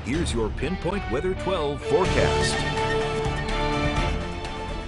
Here's your Pinpoint Weather 12 forecast.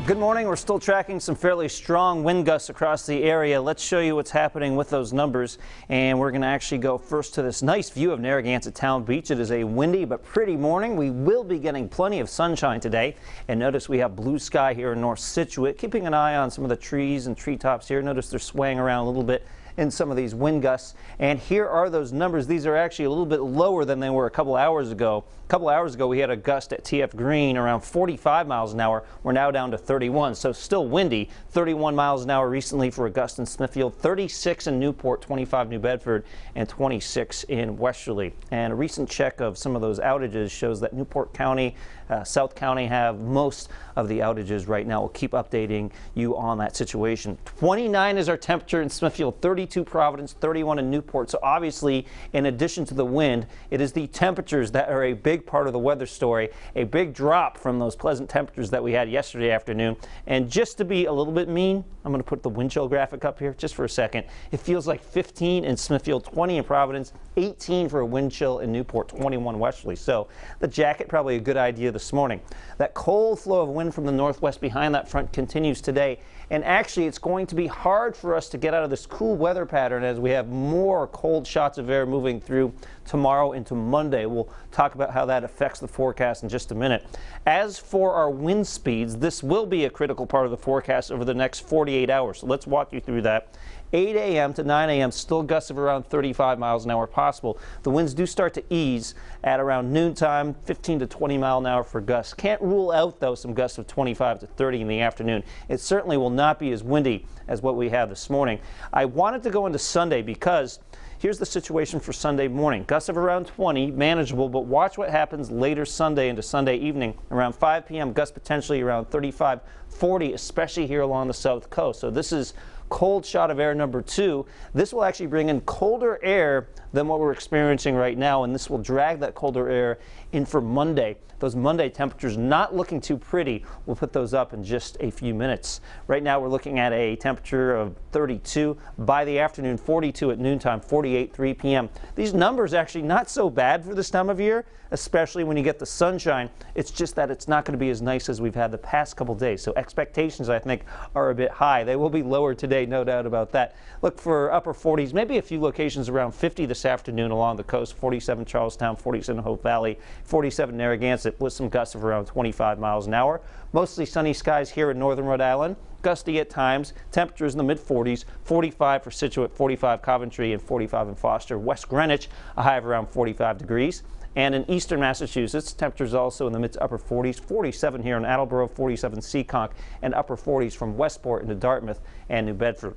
Good morning. We're still tracking some fairly strong wind gusts across the area. Let's show you what's happening with those numbers. And we're going to actually go first to this nice view of Narragansett Town Beach. It is a windy but pretty morning. We will be getting plenty of sunshine today. And notice we have blue sky here in North Scituate. Keeping an eye on some of the trees and treetops here. Notice they're swaying around a little bit in some of these wind gusts. And here are those numbers. These are actually a little bit lower than they were a couple hours ago. A couple hours ago, we had a gust at TF Green around 45 miles an hour. We're now down to 31, so still windy. 31 miles an hour recently for a gust in Smithfield, 36 in Newport, 25 New Bedford, and 26 in Westerly. And a recent check of some of those outages shows that Newport County, South County have most of the outages right now. We'll keep updating you on that situation. 29 is our temperature in Smithfield, 32 Providence, 31 in Newport. So obviously, in addition to the wind, it is the temperatures that are a big part of the weather story, a big drop from those pleasant temperatures that we had yesterday afternoon. And just to be a little bit mean, I'm going to put the wind chill graphic up here just for a second. It feels like 15 in Smithfield, 20 in Providence, 18 for a wind chill in Newport, 21 Westerly. So the jacket probably a good idea this morning. That cold flow of wind from the northwest behind that front continues today. And actually, it's going to be hard for us to get out of this cool weather pattern as we have more cold shots of air moving through tomorrow into Monday. We'll talk about how that affects the forecast in just a minute. As for our wind speeds, this will be a critical part of the forecast over the next 48 hours. So let's walk you through that. 8 a.m. to 9 a.m. still gusts of around 35 miles an hour possible. The winds do start to ease at around noontime, 15 to 20 mile an hour for gusts. Can't rule out, though, some gusts of 25 to 30 in the afternoon. It certainly will not be as windy as what we had this morning. I wanted to go into Sunday because here's the situation for Sunday morning. Gusts of around 20, manageable, but watch what happens later Sunday into Sunday evening. Around 5 p.m., gusts potentially around 35, 40, especially here along the south coast. So this is cold shot of air number 2. This will actually bring in colder air than what we're experiencing right now, and this will drag that colder air in for Monday. Those Monday temperatures not looking too pretty. We'll put those up in just a few minutes. Right now we're looking at a temperature of 32. By the afternoon, 42 at noontime, 48 3 p.m. These numbers actually not so bad for this time of year, especially when you get the sunshine. It's just that it's not going to be as nice as we've had the past couple days. So expectations, I think, are a bit high. They will be lower today, no doubt about that. Look for upper 40s, maybe a few locations around 50 this afternoon along the coast. 47 Charlestown, 47 Hope Valley, 47 Narragansett with some gusts of around 25 miles an hour. Mostly sunny skies here in northern Rhode Island. Gusty at times. Temperatures in the mid-40s. 45 for Scituate, 45 Coventry, and 45 in Foster. West Greenwich, a high of around 45 degrees. And in eastern Massachusetts, temperatures also in the mid to upper 40s, 47 here in Attleboro, 47 Seekonk, and upper 40s from Westport into Dartmouth and New Bedford.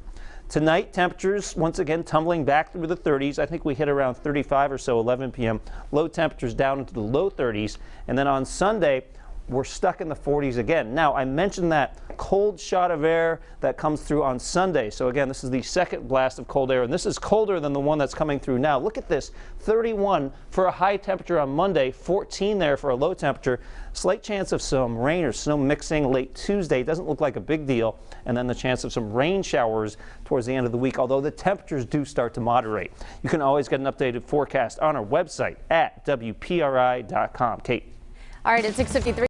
Tonight, temperatures once again tumbling back through the 30s. I think we hit around 35 or so, 11 p.m. Low temperatures down into the low 30s. And then on Sunday, we're stuck in the 40s again. Now, I mentioned that cold shot of air that comes through on Sunday. So again, this is the second blast of cold air, and this is colder than the one that's coming through now. Look at this, 31 for a high temperature on Monday, 14 there for a low temperature. Slight chance of some rain or snow mixing late Tuesday. Doesn't look like a big deal. And then the chance of some rain showers towards the end of the week, although the temperatures do start to moderate. You can always get an updated forecast on our website at WPRI.com. Kate. All right, at 6:53.